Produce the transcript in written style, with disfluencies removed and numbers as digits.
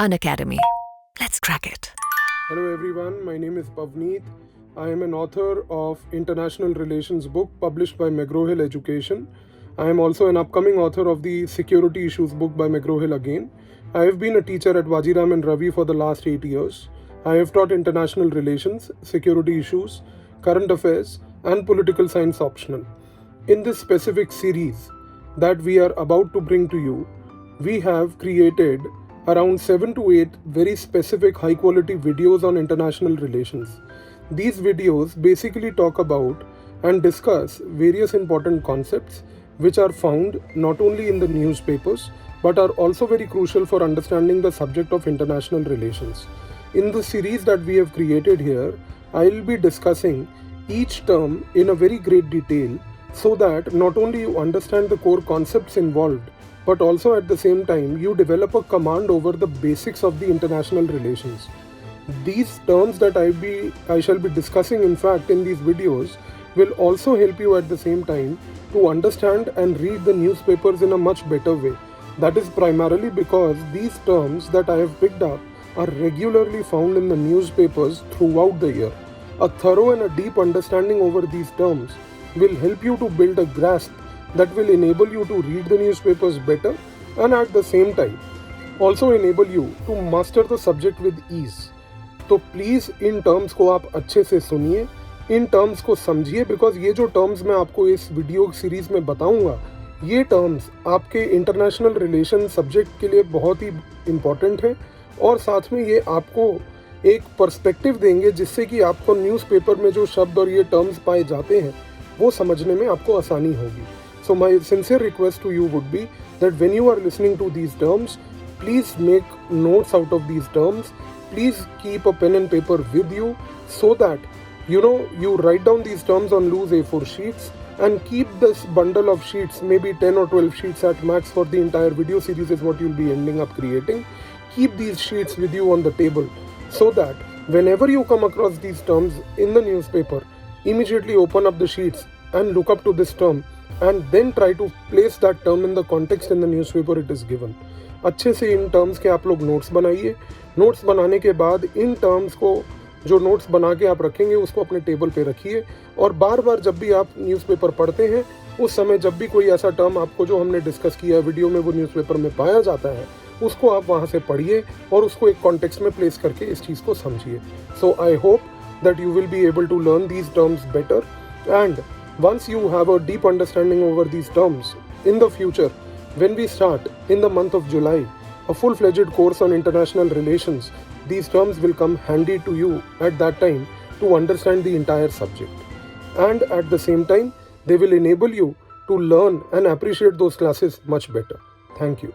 Unacademy. Let's crack it. Hello everyone, my name is Pavneet. I am an author of International Relations book published by McGraw-Hill Education. I am also an upcoming author of the Security Issues book by McGraw-Hill again. I have been a teacher at Vajiram and Ravi for the last 8 years. I have taught international relations, security issues, current affairs, and political science optional. In this specific series that we are about to bring to you, we have created around 7 to 8 very specific high quality videos on international relations. These videos basically talk about and discuss various important concepts which are found not only in the newspapers but are also very crucial for understanding the subject of international relations. In the series that we have created here, I will be discussing each term in a very great detail so that not only you understand the core concepts involved, but also at the same time you develop a command over the basics of the international relations. These terms that I shall be discussing in fact in these videos will also help you at the same time to understand and read the newspapers in a much better way. That is primarily because these terms that I have picked up are regularly found in the newspapers throughout the year. A thorough and a deep understanding over these terms will help you to build a grasp that will enable you to read the newspapers better and at the same time also enable you to master the subject with ease. तो please in terms को आप अच्छे से सुनिए, in terms को समझिए, because ये जो टर्म्स मैं आपको इस वीडियो सीरीज़ में बताऊंगा, ये टर्म्स आपके इंटरनेशनल रिलेशन सब्जेक्ट के लिए बहुत ही इम्पॉर्टेंट है और साथ में ये आपको एक पर्सपेक्टिव देंगे जिससे कि आपको न्यूज़पेपर में जो शब्द और ये टर्म्स पाए जाते हैं वो समझने में आपको आसानी होगी. So my sincere request to you would be that when you are listening to these terms, please make notes out of these terms. Please keep a pen and paper with you so that you write down these terms on loose A4 sheets and keep this bundle of sheets, maybe 10 or 12 sheets at max for the entire video series is what you'll be ending up creating. Keep these sheets with you on the table so that whenever you come across these terms in the newspaper, immediately open up the sheets and look up to this term and then try to place that term in the context in the newspaper it is given. अच्छे से in terms के आप लोग notes बनाइए. Notes बनाने के बाद in terms को जो नोट्स बना के आप रखेंगे उसको अपने टेबल पे रखिए और बार बार जब भी आप न्यूज़पेपर पढ़ते हैं उस समय जब भी कोई ऐसा टर्म आपको जो हमने डिस्कस किया है वीडियो में वो न्यूज़पेपर में पाया जाता है उसको आप वहाँ से पढ़िए और उसको एक कॉन्टेक्स्ट में प्लेस करके इस चीज़ को समझिए. So I hope that you will be able to learn these terms better and once you have a deep understanding over these terms, in the future, when we start in the month of July, a full-fledged course on international relations, these terms will come handy to you at that time to understand the entire subject. And at the same time, they will enable you to learn and appreciate those classes much better. Thank you.